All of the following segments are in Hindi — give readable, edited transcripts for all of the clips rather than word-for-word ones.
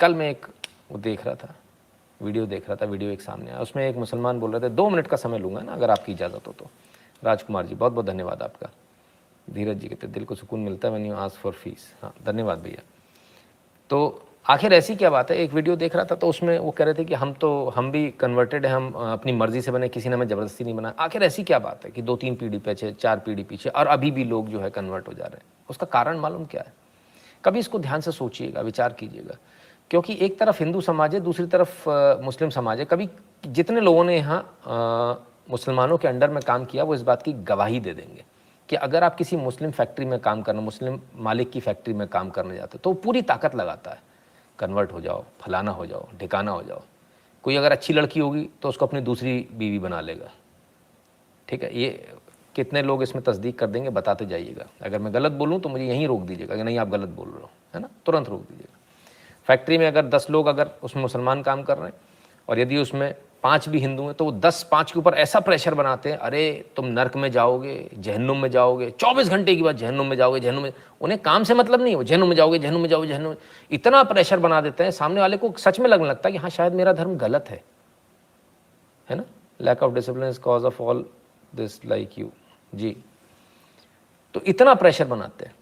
कल मैं एक वो देख रहा था, वीडियो एक सामने आया, उसमें एक मुसलमान बोल रहे थे, 2 मिनट का समय लूँगा ना अगर आपकी इजाज़त हो तो। राजकुमार जी बहुत बहुत धन्यवाद आपका। धीरज जी कहते दिल को सुकून मिलता है when you ask for fees. हाँ धन्यवाद भैया। तो आखिर ऐसी क्या बात है, एक वीडियो देख रहा था तो उसमें वो कह रहे थे कि हम भी कन्वर्टेड हैं, हम अपनी मर्जी से बने, किसी ने हमें ज़बरदस्ती नहीं बनाया। आखिर ऐसी क्या बात है कि 2-3 पीढ़ी पीछे, 4 पीढ़ी पीछे और अभी भी लोग जो है कन्वर्ट हो जा रहे हैं? उसका कारण मालूम क्या है? कभी इसको ध्यान से सोचिएगा, विचार कीजिएगा, क्योंकि एक तरफ हिंदू समाज है, दूसरी तरफ मुस्लिम समाज है। कभी जितने लोगों ने यहाँ मुसलमानों के अंडर में काम किया वो इस बात की गवाही दे देंगे कि अगर आप किसी मुस्लिम फैक्ट्री में काम करना, मुस्लिम मालिक की फैक्ट्री में काम करने जाते तो पूरी ताकत लगाता है, कन्वर्ट हो जाओ, फलाना हो जाओ, ढिकाना हो जाओ। कोई अगर अच्छी लड़की होगी तो उसको अपनी दूसरी बीवी बना लेगा। ठीक है, ये कितने लोग इसमें तस्दीक कर देंगे बताते जाइएगा। अगर मैं गलत बोलूँ तो मुझे यहीं रोक दीजिएगा कि नहीं आप गलत बोल रहे हो, है ना, तुरंत रोक दीजिएगा। फैक्ट्री में अगर 10 लोग अगर उसमें मुसलमान काम कर रहे हैं और यदि उसमें 5 भी हिंदू हैं तो वो 10 5 के ऊपर ऐसा प्रेशर बनाते हैं, अरे तुम नर्क में जाओगे, जहन्नुम में जाओगे, 24 घंटे की बात, जहन्नुम में जाओगे, जहन्नुम में। उन्हें काम से मतलब नहीं है, वो जहन्नुम में जाओगे, जहन्नुम में जाओगे, जहन्नुम में। इतना प्रेशर बना देते हैं, सामने वाले को सच में लगने लगता है कि हाँ शायद मेरा धर्म गलत है ना। Lack of discipline is cause of all this like you जी। तो इतना प्रेशर बनाते हैं।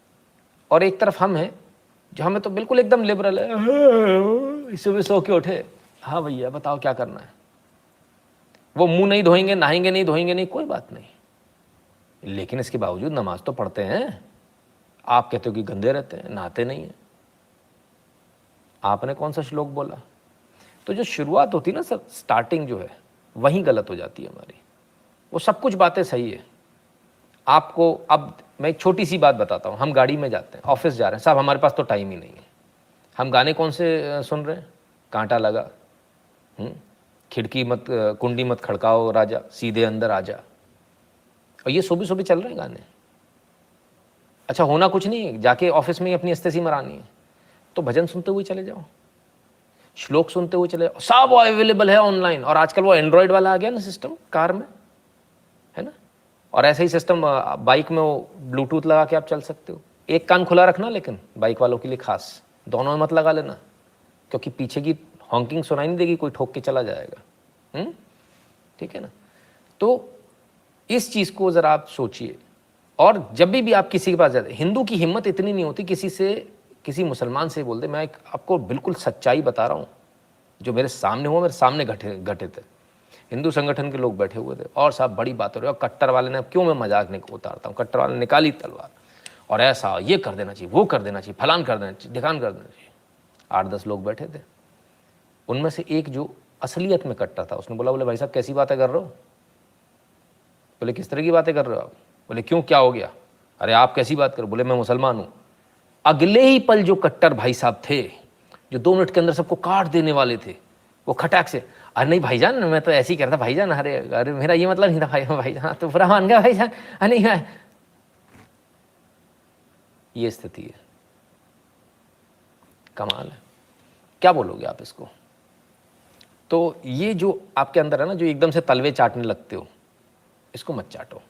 और एक तरफ हम हैं जो हमें तो बिल्कुल एकदम लिबरल है, सुबह सो के उठे, हाँ भैया बताओ क्या करना है। वो मुंह नहीं धोएंगे, नहाएंगे नहीं, धोएंगे नहीं, कोई बात नहीं, लेकिन इसके बावजूद नमाज तो पढ़ते हैं। आप कहते हो कि गंदे रहते हैं, नहाते नहीं हैं। आपने कौन सा श्लोक बोला? तो जो शुरुआत होती है ना सर, स्टार्टिंग जो है वहीं गलत हो जाती है हमारी। वो सब कुछ बातें सही है आपको। अब मैं एक छोटी सी बात बताता हूँ, हम गाड़ी में जाते हैं, ऑफिस जा रहे हैं, साहब हमारे पास तो टाइम ही नहीं है। हम गाने कौन से सुन रहे हैं? कांटा लगा, खिड़की मत, कुंडी मत खड़काओ राजा, सीधे अंदर आ जा। और ये सुबह सुबह चल रहे हैं गाने। अच्छा होना कुछ नहीं है, जाके ऑफिस में ही अपनी अस्तेसी मरानी है तो भजन सुनते हुए चले जाओ, श्लोक सुनते हुए चले जाओ, सब अवेलेबल है ऑनलाइन। और आजकल वो एंड्रॉयड वाला आ गया ना सिस्टम कार में, है ना। और ऐसा ही सिस्टम बाइक में, वो ब्लूटूथ लगा के आप चल सकते हो। एक कान खुला रखना, लेकिन बाइक वालों के लिए खास, दोनों में मत लगा लेना, क्योंकि पीछे की हॉन्किंग सुनाई नहीं देगी, कोई ठोक के चला जाएगा। ठीक है ना। तो इस चीज़ को ज़रा आप सोचिए। और जब भी आप किसी के पास जाते, हिंदू की हिम्मत इतनी नहीं होती किसी से, किसी मुसलमान से बोल दे। मैं आपको बिल्कुल सच्चाई बता रहा हूँ, जो मेरे सामने हुआ, मेरे सामने घटे थे। हिंदू संगठन के लोग बैठे हुए थे और साहब बड़ी बात हो रही है, और कट्टर वाले ने, क्यों मैं मजाक नहीं उतारता हूँ, कट्टर वाले ने निकाली तलवार और ऐसा ये कर देना चाहिए, वो कर देना चाहिए, फलान कर देना चाहिए, ढिकान कर देना चाहिए। 8-10 लोग बैठे थे, उनमें से एक जो असलियत में कट्टर था, उसने बोला, बोले भाई साहब कैसी बातें कर रहे हो? बोले किस तरह की बातें कर रहे हो आप? बोले क्यों, क्या हो गया? अरे आप कैसी बात करो? बोले मैं मुसलमान हूँ। अगले ही पल जो कट्टर भाई साहब थे, जो 2 मिनट के अंदर सबको काट देने वाले थे, वो खटाक से, अरे नहीं भाईजान मैं तो ऐसे ही कह रहा था भाईजान, अरे अरे मेरा ये मतलब नहीं था भाईजान, हाँ तो बुरा मान गया भाईजान, अरे नहीं। ये स्थिति है, कमाल है। क्या बोलोगे आप इसको? तो ये जो आपके अंदर है ना, जो एकदम से तलवे चाटने लगते हो, इसको मत चाटो।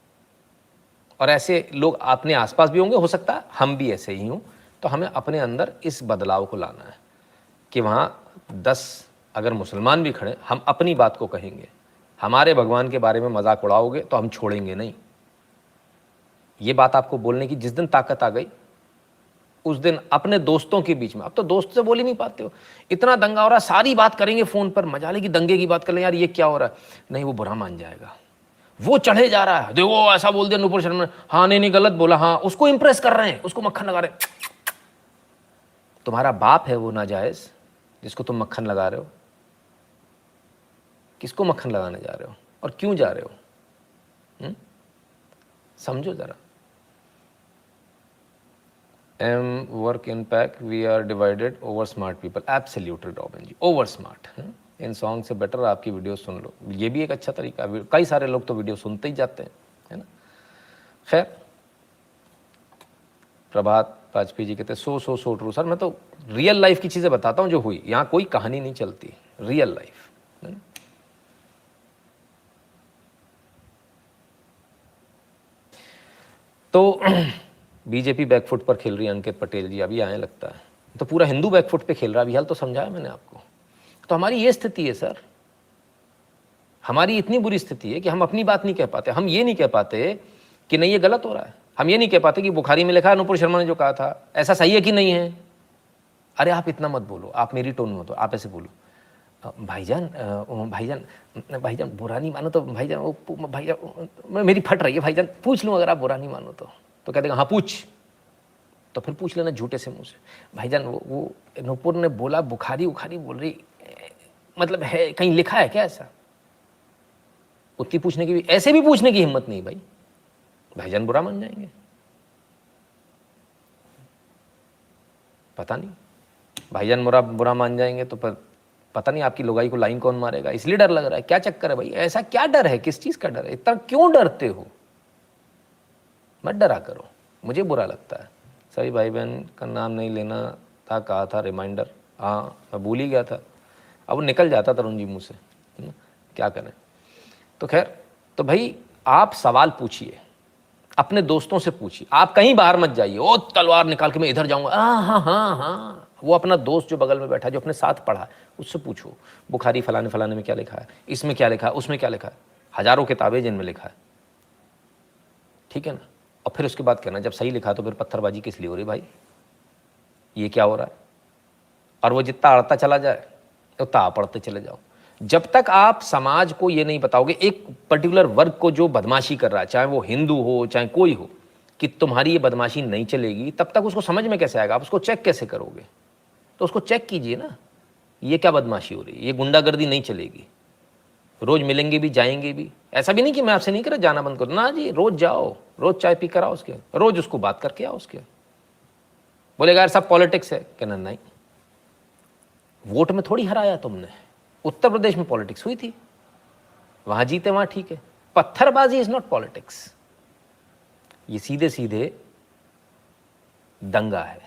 और ऐसे लोग अपने आसपास भी होंगे, हो सकता है हम भी ऐसे ही हों। तो हमें अपने अंदर इस बदलाव को लाना है कि वहाँ 10 अगर मुसलमान भी खड़े, हम अपनी बात को कहेंगे। हमारे भगवान के बारे में मजाक उड़ाओगे तो हम छोड़ेंगे नहीं। ये बात आपको बोलने की जिस दिन ताकत आ गई, उस दिन अपने दोस्तों के बीच में, अब तो दोस्त से बोल ही नहीं पाते हो, इतना दंगा हो रहा है, सारी बात करेंगे फ़ोन पर, मजा लेगी, दंगे की बात कर लें, यार ये क्या हो रहा है, नहीं वो बुरा मान जाएगा, वो चढ़े जा रहा है, देखो ऐसा बोल दिया नुपुर शर्मा, हाँ नहीं गलत बोला, हाँ उसको इंप्रेस कर रहे हैं, उसको मक्खन लगा रहे हैं। तुम्हारा बाप है वो नाजायज जिसको तुम मक्खन लगा रहे हो। किसको मक्खन लगाने जा रहे हो और क्यों जा रहे हो? समझो जरा। Work in pack, we are divided over smart people. Absolutely Robin ji, over smart. इन सॉन्ग से बेटर आपकी वीडियो सुन लो, ये भी एक अच्छा तरीका है। कई सारे लोग तो वीडियो सुनते ही जाते हैं, है ना। खैर, प्रभात वाजपेयी जी कहते हैं सो ट्रू। सर मैं तो रियल लाइफ की चीज़ें बताता हूँ जो हुई, यहाँ कोई कहानी नहीं चलती, रियल लाइफ, है ना? तो बीजेपी बैकफुट पर खेल रही है, अंकित पटेल जी अभी आए लगता है। तो पूरा हिंदू बैकफुट पे खेल रहा है। अभी हाल तो समझाया मैंने आपको। तो हमारी ये स्थिति है सर, हमारी इतनी बुरी स्थिति है कि हम अपनी बात नहीं कह पाते। हम ये नहीं कह पाते कि नहीं ये गलत हो रहा है, हम ये नहीं कह पाते कि बुखारी में लिखा है अनुपुर शर्मा ने जो कहा था ऐसा सही है कि नहीं है। अरे आप इतना मत बोलो, आप मेरी टोन में हो तो आप ऐसे बोलो, भाईजान भाईजान बुरा नहीं मानो तो भाईजान वो भाईजान मेरी फट रही है भाईजान, पूछ लूँ अगर आप बुरा नहीं मानो तो कह देगा हाँ पूछ। तो फिर पूछ लेना झूठे से मुंह से, भाईजान वो नूपुर ने बोला बुखारी उखारी बोल रही, मतलब है कहीं लिखा है क्या ऐसा? उतनी पूछने की भी, ऐसे भी पूछने की हिम्मत नहीं भाई, भाईजान बुरा मान जाएंगे। पता नहीं भाईजान बुरा मान जाएंगे तो पता नहीं आपकी लुगाई को लाइन कौन मारेगा, इसलिए डर लग रहा है। क्या चक्कर है भाई, ऐसा क्या डर है, किस चीज का डर है, इतना क्यों डरते हो? मत डरा करो, मुझे बुरा लगता है। सभी भाई बहन का नाम नहीं लेना था, कहा था रिमाइंडर, हाँ मैं भूल ही गया था, अब वो निकल जाता तरुण जी मुँह से, क्या करें। तो खैर, तो भाई आप सवाल पूछिए, अपने दोस्तों से पूछिए, आप कहीं बाहर मत जाइए ओ तलवार निकाल के मैं इधर जाऊंगा। हाँ हाँ हाँ, वो अपना दोस्त जो बगल में बैठा जो अपने साथ पढ़ा उससे पूछो, बुखारी फलाने फलाने में क्या लिखा है, इसमें क्या लिखा है, उसमें क्या लिखा है। हजारों किताबें जिनमें लिखा है, ठीक है ना। और फिर उसके बाद कहना जब सही लिखा तो फिर पत्थरबाजी किस लिए हो रही भाई, ये क्या हो रहा है। और वो जितना अड़ता चला जाए उतना आप अड़ते चले जाओ। जब तक आप समाज को ये नहीं बताओगे, एक पर्टिकुलर वर्ग को जो बदमाशी कर रहा है, चाहे वो हिंदू हो चाहे कोई हो, कि तुम्हारी ये बदमाशी नहीं चलेगी, तब तक उसको समझ में कैसे आएगा, आप उसको चेक कैसे करोगे। तो उसको चेक कीजिए ना, ये क्या बदमाशी हो रही है, ये गुंडागर्दी नहीं चलेगी। रोज मिलेंगे भी जाएंगे भी, ऐसा भी नहीं कि मैं आपसे नहीं कह रहा जाना बंद करो ना जी, रोज जाओ, रोज चाय पी कर आओ उसके, रोज उसको बात करके आओ उसके। बोलेगा यार सब पॉलिटिक्स है, कहना नहीं, वोट में थोड़ी हराया तुमने, उत्तर प्रदेश में पॉलिटिक्स हुई थी, वहां जीते वहां ठीक है। पत्थरबाजी इज नॉट पॉलिटिक्स, ये सीधे सीधे दंगा है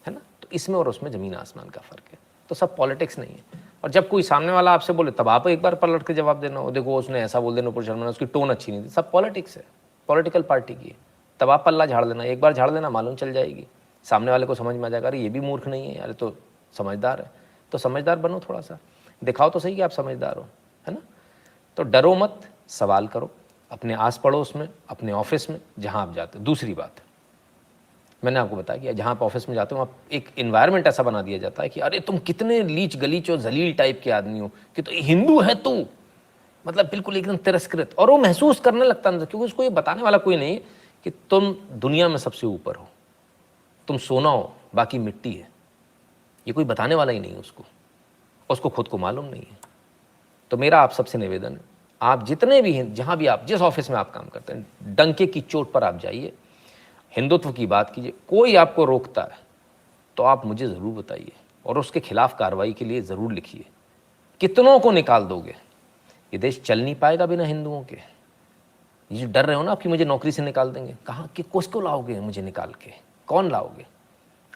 ना। तो इसमें और उसमें जमीन आसमान का फर्क है, तो सब पॉलिटिक्स नहीं है। और जब कोई सामने वाला आपसे बोले तब आप एक बार पलट के जवाब देना हो, देखो उसने ऐसा बोल देना, नुपुर शर्मा ने, उसकी टोन अच्छी नहीं थी, सब पॉलिटिक्स है, पॉलिटिकल पार्टी की है। तब आप पल्ला झाड़ लेना, एक बार झाड़ लेना मालूम चल जाएगी, सामने वाले को समझ में आ जाएगा अरे ये भी मूर्ख नहीं है यार, तो समझदार है। तो समझदार बनो, थोड़ा सा दिखाओ तो सही कि आप समझदार हो, है ना। तो डरो मत, सवाल करो अपने आस पड़ोस में, अपने ऑफिस में, जहां आप जाते हो। दूसरी बात, मैंने आपको बताया कि जहां आप ऑफिस में जाते हो वहाँ एक इन्वायरमेंट ऐसा बना दिया जाता है कि अरे तुम कितने लीच गलीच और जलील टाइप के आदमी हो, कि तो हिंदू है तू, मतलब बिल्कुल एकदम तिरस्कृत। और वो महसूस करने लगता है, क्योंकि उसको ये बताने वाला कोई नहीं कि तुम दुनिया में सबसे ऊपर हो, तुम सोना हो बाकी मिट्टी है, ये कोई बताने वाला ही नहीं उसको खुद को मालूम नहीं है। तो मेरा आप सबसे निवेदन है, आप जितने भी हैं, जहां भी आप, जिस ऑफिस में आप काम करते हैं, डंके की चोट पर आप जाइए, हिंदुत्व की बात कीजिए। कोई आपको रोकता है तो आप मुझे ज़रूर बताइए और उसके खिलाफ कार्रवाई के लिए ज़रूर लिखिए। कितनों को निकाल दोगे, ये देश चल नहीं पाएगा बिना हिंदुओं के। ये जो डर रहे हो ना आपकी मुझे नौकरी से निकाल देंगे, कहाँ कि किसको लाओगे मुझे निकाल के, कौन लाओगे?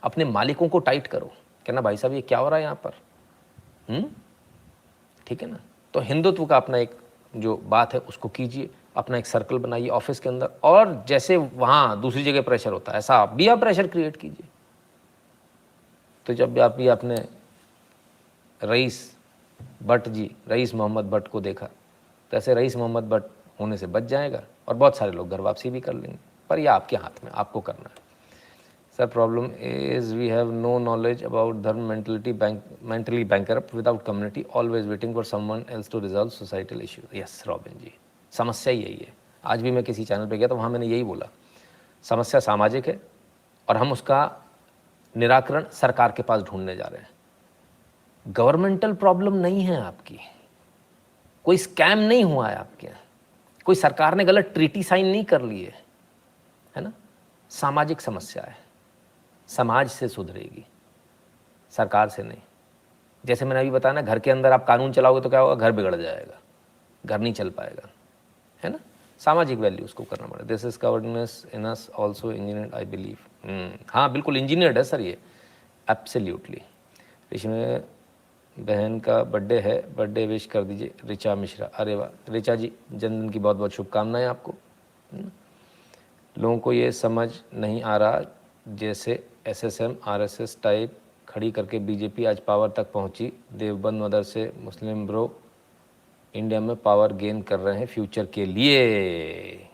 अपने मालिकों को टाइट करो, कहना भाई साहब ये क्या हो रहा है यहाँ पर, ठीक है ना। तो हिंदुत्व का अपना एक जो बात है उसको कीजिए, अपना एक सर्कल बनाइए ऑफिस के अंदर, और जैसे वहाँ दूसरी जगह प्रेशर होता है ऐसा आप भी आप प्रेशर क्रिएट कीजिए। तो जब भी आप भी आपने रईस भट्ट जी, रईस मोहम्मद भट्ट को देखा, तो ऐसे रईस मोहम्मद भट्ट होने से बच जाएगा और बहुत सारे लोग घर वापसी भी कर लेंगे। पर यह आपके हाथ में, आपको करना है। Sir problem is we have no knowledge about dharma, mentally bankrupt without community, always waiting for someone else to resolve societal issue. Yes Robin ji, समस्या यही है। आज भी मैं किसी चैनल पे गया तो वहाँ मैंने यही बोला, समस्या सामाजिक है और हम उसका निराकरण सरकार के पास ढूंढने जा रहे हैं। गवर्नमेंटल प्रॉब्लम नहीं है आपकी, कोई स्कैम नहीं हुआ है आपके यहाँ, कोई सरकार ने गलत ट्रीटी साइन नहीं कर ली है ना। सामाजिक समस्या है, समाज से सुधरेगी, सरकार से नहीं। जैसे मैंने अभी बताया ना, घर के अंदर आप कानून चलाओगे तो क्या होगा, घर बिगड़ जाएगा, घर नहीं चल पाएगा, है ना। सामाजिक वैल्यूज को करना पड़ेगा। This is cowardness in us also engineered I believe. हाँ बिल्कुल इंजीनियर्ड है सर ये, एब्सोल्युटली। इसमें बहन का बर्थडे है, बर्थडे विश कर दीजिए रिचा मिश्रा। अरे वाह रिचा जी, जन्मदिन की बहुत बहुत शुभकामनाएं आपको। लोगों को ये समझ नहीं आ रहा जैसे एसएसएम आरएसएस टाइप खड़ी करके बीजेपी आज पावर तक पहुंची। देवबंद मदर से मुस्लिम ब्रो इंडिया में पावर गेन कर रहे हैं फ्यूचर के लिए।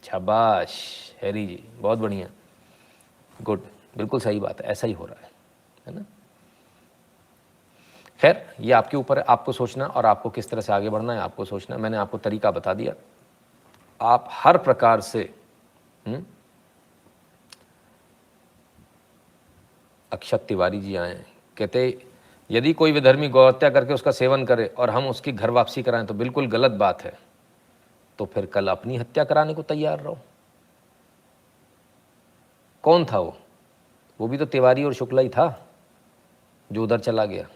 शाबाश हैरी जी, बहुत बढ़िया, गुड, बिल्कुल सही बात है, ऐसा ही हो रहा है ना। खैर ये आपके ऊपर है, आपको सोचना और आपको किस तरह से आगे बढ़ना है आपको सोचना। मैंने आपको तरीका बता दिया, आप हर प्रकार से अक्षत तिवारी जी आए, कहते यदि कोई विधर्मी गौ हत्या करके उसका सेवन करे और हम उसकी घर वापसी कराएं तो बिल्कुल गलत बात है, तो फिर कल अपनी हत्या कराने को तैयार रहो। कौन था वो भी तो तिवारी और शुक्ला ही था जो उधर चला गया,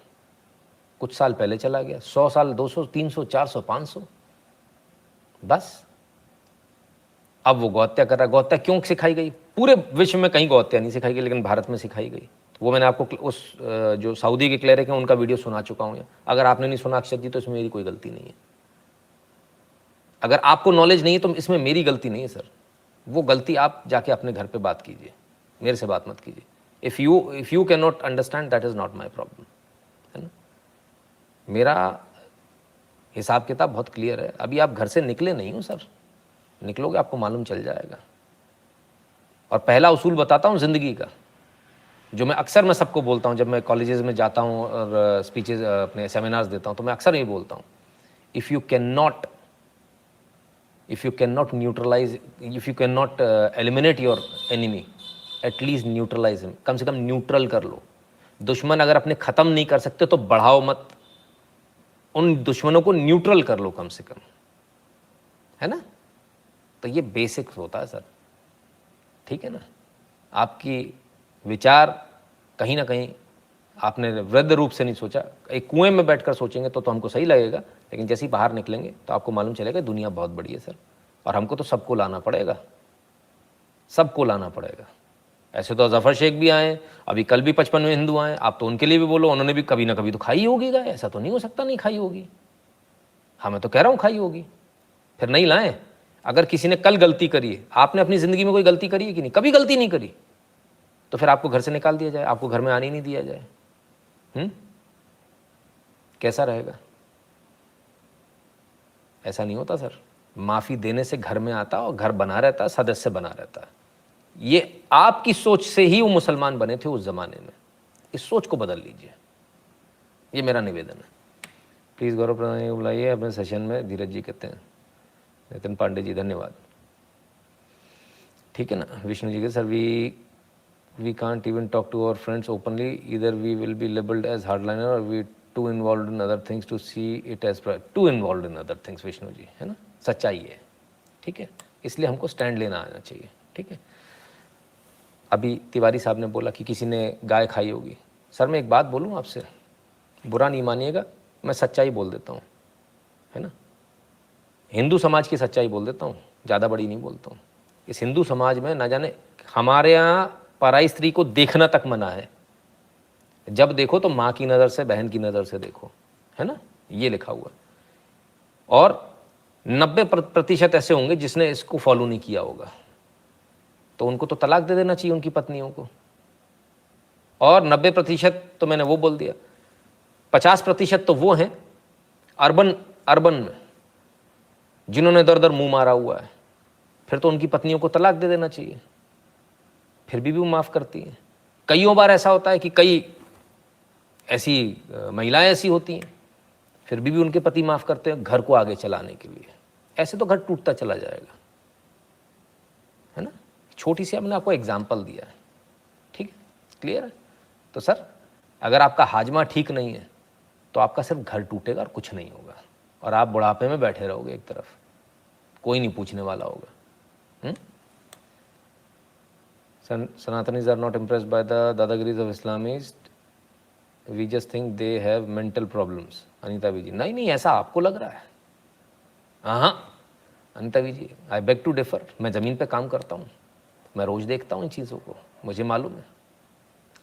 कुछ साल पहले चला गया। 100 साल, 200, 300, 400, 500, बस। अब वो गौहत्या कर रहा है। गौहत्या क्यों सिखाई गई? पूरे विश्व में कहीं गौहत्या नहीं सिखाई गई, लेकिन भारत में सिखाई गई। वो मैंने आपको उस जो सऊदी के क्लेरिक हैं उनका वीडियो सुना चुका हूँ। अगर आपने नहीं सुना अक्षत जी तो इसमें मेरी कोई गलती नहीं है। अगर आपको नॉलेज नहीं है तो इसमें मेरी गलती नहीं है सर। वो गलती आप जाके अपने घर पे बात कीजिए, मेरे से बात मत कीजिए। If you can not understand that is not my problem, है ना। मेरा हिसाब किताब बहुत क्लियर है। अभी आप घर से निकले नहीं हो सर, निकलोगे आपको मालूम चल जाएगा। और पहला उसूल बताता हूँ ज़िंदगी का, जो मैं अक्सर मैं सबको बोलता हूँ जब मैं कॉलेजेस में जाता हूँ और स्पीचेस अपने सेमिनार्स देता हूँ, तो मैं अक्सर यही बोलता हूँ, if you can not neutralise, if you can not eliminate your enemy, at least neutralise him. कम से कम न्यूट्रल कर लो। दुश्मन अगर अपने ख़त्म नहीं कर सकते तो बढ़ाओ मत, उन दुश्मनों को न्यूट्रल कर लो कम से कम, है ना। तो ये बेसिक्स होता है सर, ठीक है ना। आपकी विचार कहीं ना कहीं आपने वृद्ध रूप से नहीं सोचा, एक कुएं में बैठकर सोचेंगे तो हमको सही लगेगा, लेकिन जैसे ही बाहर निकलेंगे तो आपको मालूम चलेगा दुनिया बहुत बड़ी है सर, और हमको तो सबको लाना पड़ेगा, सबको लाना पड़ेगा। ऐसे तो जफ़र शेख भी आए, अभी कल भी 55वें हिंदू आए, आप तो उनके लिए भी बोलो, उन्होंने भी कभी ना कभी तो खाई होगी गाय, ऐसा तो नहीं हो सकता नहीं खाई होगी। हाँ मैं तो कह रहा हूँ खाई होगी, फिर नहीं लाएं। अगर किसी ने कल गलती करी है, आपने अपनी ज़िंदगी में कोई गलती करी है कि नहीं? कभी गलती नहीं करी, तो फिर आपको घर से निकाल दिया जाए, आपको घर में आने नहीं दिया जाए, कैसा रहेगा? ऐसा नहीं होता सर। माफ़ी देने से घर में आता और घर बना रहता, सदस्य बना रहता। ये आपकी सोच से ही वो मुसलमान बने थे उस ज़माने में। इस सोच को बदल लीजिए, ये मेरा निवेदन है। प्लीज़ गौरव प्रधान जी बुलाइए अपने सेशन में, धीरज जी कहते हैं। नितिन पांडे जी धन्यवाद, ठीक है ना। विष्णु जी के sir we can't even talk to our friends openly, either we will be labeled as hardliner or we too involved in other things to see it as too involved in other things। Vishnu ji, है ना, सच्चाई है, ठीक है। इसलिए हमको स्टैंड लेना आना चाहिए, ठीक है। अभी तिवारी साहब ने बोला कि किसी ने गाय खाई होगी। सर मैं एक बात बोलूँ आपसे, बुरा नहीं मानिएगा, मैं सच्चाई बोल देता हूँ, है ना। हिंदू समाज की सच्चाई बोल देता हूँ, ज़्यादा बड़ी नहीं बोलता हूँ। इस हिंदू समाज में ना जाने हमारे यहाँ पराई स्त्री को देखना तक मना है। जब देखो तो माँ की नज़र से, बहन की नज़र से देखो, है ना, ये लिखा हुआ। और 90% ऐसे होंगे जिसने इसको फॉलो नहीं किया होगा, तो उनको तो तलाक दे देना चाहिए उनकी पत्नियों को। और 90% तो मैंने वो बोल दिया, 50% तो वो हैं अर्बन में जिन्होंने दर दर मुंह मारा हुआ है, फिर तो उनकी पत्नियों को तलाक दे देना चाहिए, फिर भी वो माफ़ करती हैं। कईयों बार ऐसा होता है कि कई ऐसी महिलाएं ऐसी होती हैं, फिर भी उनके पति माफ़ करते हैं घर को आगे चलाने के लिए। ऐसे तो घर टूटता चला जाएगा, है ना। छोटी सी हमने आपको एग्जाम्पल दिया है, ठीक है, क्लियर है। तो सर अगर आपका हाजमा ठीक नहीं है तो आपका सिर्फ घर टूटेगा और कुछ नहीं होगा, और आप बुढ़ापे में बैठे रहोगे एक तरफ, कोई नहीं पूछने वाला होगा। Sanatanis are not impressed by the dadagiris of Islamists. We just think they have mental problems. Anita विजी, नहीं ऐसा आपको लग रहा है। हाँ Anita Viji, I beg to differ. मैं ज़मीन पे काम करता हूँ, मैं रोज़ देखता हूँ इन चीज़ों को, मुझे मालूम है।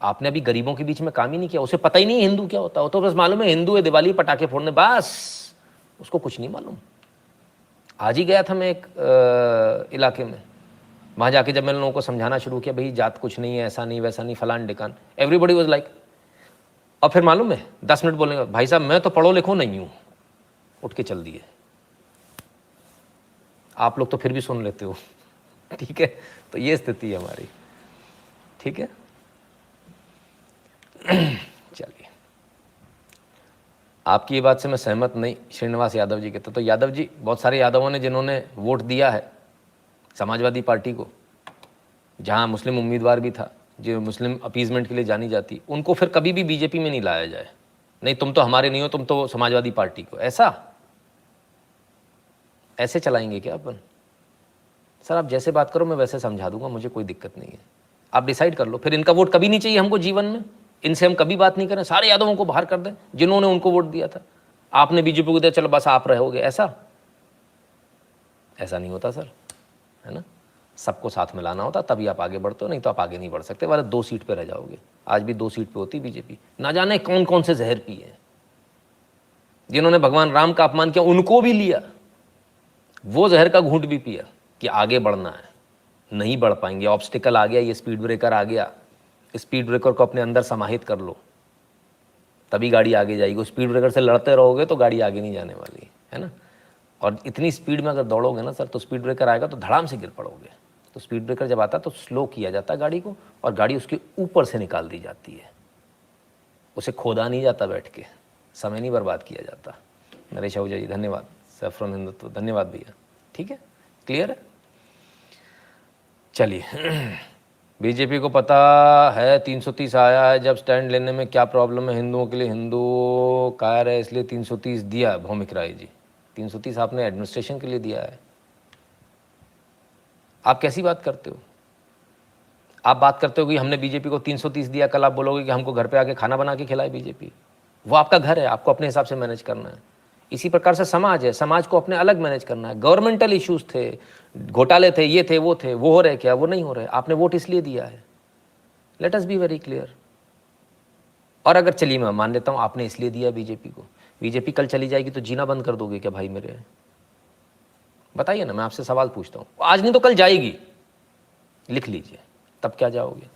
आपने अभी गरीबों के बीच में काम ही नहीं किया, उसे पता ही नहीं हिंदू क्या होता है। तो बस मालूम है हिंदू है दिवाली पटाखे फोड़ने, बस, उसको कुछ नहीं मालूम। आज ही गया था मैं एक इलाके में, वहाँ जाके जब मैंने लोगों को समझाना शुरू किया, भाई जात कुछ नहीं है, ऐसा नहीं वैसा नहीं, फलान डिकान, एवरीबडी वाज लाइक। और फिर मालूम है 10 मिनट बोलेंगे, भाई साहब मैं तो पढ़ो लिखो नहीं हूँ, उठ के चल दिए। आप लोग तो फिर भी सुन लेते हो, ठीक है। तो ये स्थिति है हमारी, ठीक है। चलिए, आपकी ये बात से मैं सहमत नहीं, श्रीनिवास यादव जी कहते। तो यादव जी, बहुत सारे यादवों ने जिन्होंने वोट दिया है समाजवादी पार्टी को, जहां मुस्लिम उम्मीदवार भी था, जो मुस्लिम अपीजमेंट के लिए जानी जाती, उनको फिर कभी भी बीजेपी में नहीं लाया जाए। नहीं तुम तो हमारे नहीं हो, तुम तो समाजवादी पार्टी को, ऐसे चलाएंगे क्या अपन? सर आप जैसे बात करो मैं वैसे समझा दूंगा, मुझे कोई दिक्कत नहीं है, आप डिसाइड कर लो। फिर इनका वोट कभी नहीं चाहिए हमको जीवन में, इनसे हम कभी बात नहीं करें, सारे यादवों को बाहर कर दें जिन्होंने उनको वोट दिया था। आपने बीजेपी को दिया, चलो बस आप रहोगे, ऐसा नहीं होता सर, है ना। सबको साथ में लाना होता, तभी आप आगे बढ़ते हो, नहीं तो आप आगे नहीं बढ़ सकते, वाले 2 सीट पे रह जाओगे। आज भी 2 सीट पे होती बीजेपी, ना जाने कौन कौन से जहर पिए, जिन्होंने भगवान राम का अपमान किया उनको भी लिया, वो जहर का घूंट भी पिया कि आगे बढ़ना है, नहीं बढ़ पाएंगे, ऑब्स्टिकल आ गया, ये स्पीड ब्रेकर आ गया, स्पीड ब्रेकर को अपने अंदर समाहित कर लो, तभी गाड़ी आगे जाएगी। स्पीड ब्रेकर से लड़ते रहोगे तो गाड़ी आगे नहीं जाने वाली, है ना। और इतनी स्पीड में अगर दौड़ोगे ना सर, तो स्पीड ब्रेकर आएगा तो धड़ाम से गिर पड़ोगे। तो स्पीड ब्रेकर जब आता है तो स्लो किया जाता है गाड़ी को, और गाड़ी उसके ऊपर से निकाल दी जाती है, उसे खोदा नहीं जाता, बैठ के समय नहीं बर्बाद किया जाता। नरेश आहूजा जी धन्यवाद, सैफरन हिंदुत्व धन्यवाद भैया, ठीक है, क्लियर है। चलिए, बीजेपी को पता है 330 आया है, जब स्टैंड लेने में क्या प्रॉब्लम है, हिंदुओं के लिए हिंदू कायर है इसलिए 330 दिया है। भौमिक राय जी, 330 आपने एडमिनिस्ट्रेशन के लिए दिया है। आप कैसी बात करते हो? आप बात करते हो कि हमने बीजेपी को 330 दिया, कल आप बोलोगे कि हमको घर पे आके खाना बना के खिलाए बीजेपी। वो आपका घर है, आपको अपने हिसाब से मैनेज करना है। इसी प्रकार से समाज है, समाज को अपने अलग मैनेज करना है। गवर्नमेंटल इश्यूज थे, घोटाले थे, ये थे, वो थे, वो हो रहे क्या, वो नहीं हो रहे। आपने वोट इसलिए दिया है, let us be very clear. और अगर चलिए मैं मान लेता हूँ आपने इसलिए दिया बीजेपी को, बीजेपी कल चली जाएगी तो जीना बंद कर दोगे क्या भाई मेरे? बताइए ना, मैं आपसे सवाल पूछता हूँ। आज नहीं तो कल जाएगी, लिख लीजिए, तब क्या जाओगे?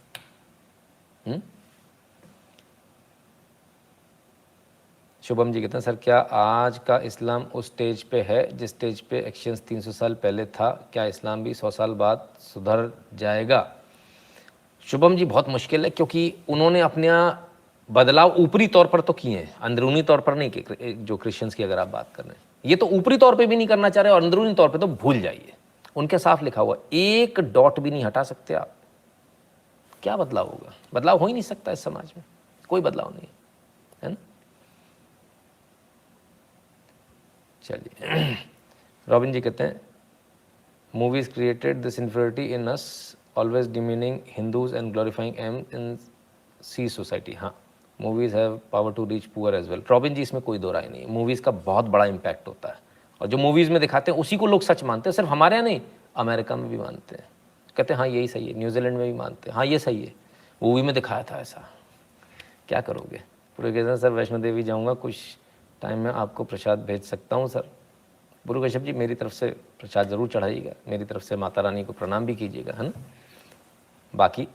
शुभम जी कहते हैं, सर क्या आज का इस्लाम उस स्टेज पे है जिस स्टेज पे एक्शंस 300 साल पहले था? क्या इस्लाम भी 100 साल बाद सुधर जाएगा? शुभम जी बहुत मुश्किल है, क्योंकि उन्होंने अपने बदलाव ऊपरी तौर पर तो किए हैं, अंदरूनी तौर पर नहीं किए। जो क्रिश्चियंस की अगर आप बात कर रहे हैं, ये तो ऊपरी तौर पे भी नहीं करना चाह रहे, और अंदरूनी तौर पे तो भूल जाइए। उनके साफ लिखा हुआ, एक डॉट भी नहीं हटा सकते आप। क्या बदलाव होगा? बदलाव हो ही नहीं सकता इस समाज में, कोई बदलाव नहीं है ना। चलिए, रॉबिन जी कहते हैं, movies created this infinity in us, always demeaning Hindus and glorifying em in this society. हाँ, movies have power to reach poor as well. Robin ji इसमें कोई दो राय नहीं, मूवीज का बहुत बड़ा इम्पैक्ट होता है, और जो मूवीज में दिखाते हैं उसी को लोग सच मानते हैं। सिर्फ हमारे यहाँ नहीं, अमेरिका में भी मानते हैं, कहते हैं हाँ यही सही है, न्यूजीलैंड में भी मानते हैं हाँ ये सही है, मूवी में दिखाया था ऐसा, क्या करोगे? पूरे कहते हैं सर वैष्णो देवी जाऊँगा, कुछ टाइम में आपको प्रसाद भेज सकता हूँ सर। गुरु कश्यप जी मेरी तरफ से प्रसाद ज़रूर चढ़ाइएगा, मेरी तरफ से माता रानी को प्रणाम भी कीजिएगा, है ना। बाकी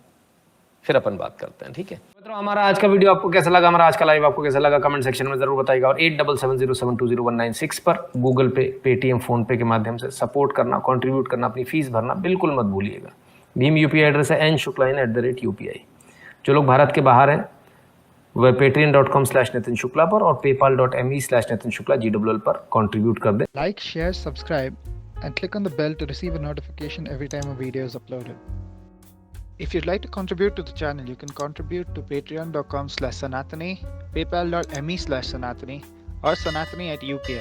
फिर अपन बात करते हैं, ठीक है मित्रों। हमारा आज का वीडियो आपको कैसा लगा, हमारा आज का लाइव आपको कैसा लगा, कमेंट सेक्शन में जरूर बताइएगा। और 8770720196 पर गूगल पे, पेटीएम, फोन पे के माध्यम से सपोर्ट करना, कंट्रीब्यूट करना, अपनी फीस भरना बिल्कुल मत भूलिएगा। भीम यूपीआई एड्रेस है n.shukla@UPI। जो लोग भारत के बाहर हैं वह patreon.com/नितिन शुक्ला पर और paypal.me/नितिन शुक्ला GWL पर कंट्रीब्यूट कर दें। Like, share, subscribe and click on the bell to receive a notification every time a video is uploaded. If you'd like to contribute to the channel, you can contribute to patreon.com/Sanatani, paypal.me/Sanatani or Sanatani@UPI.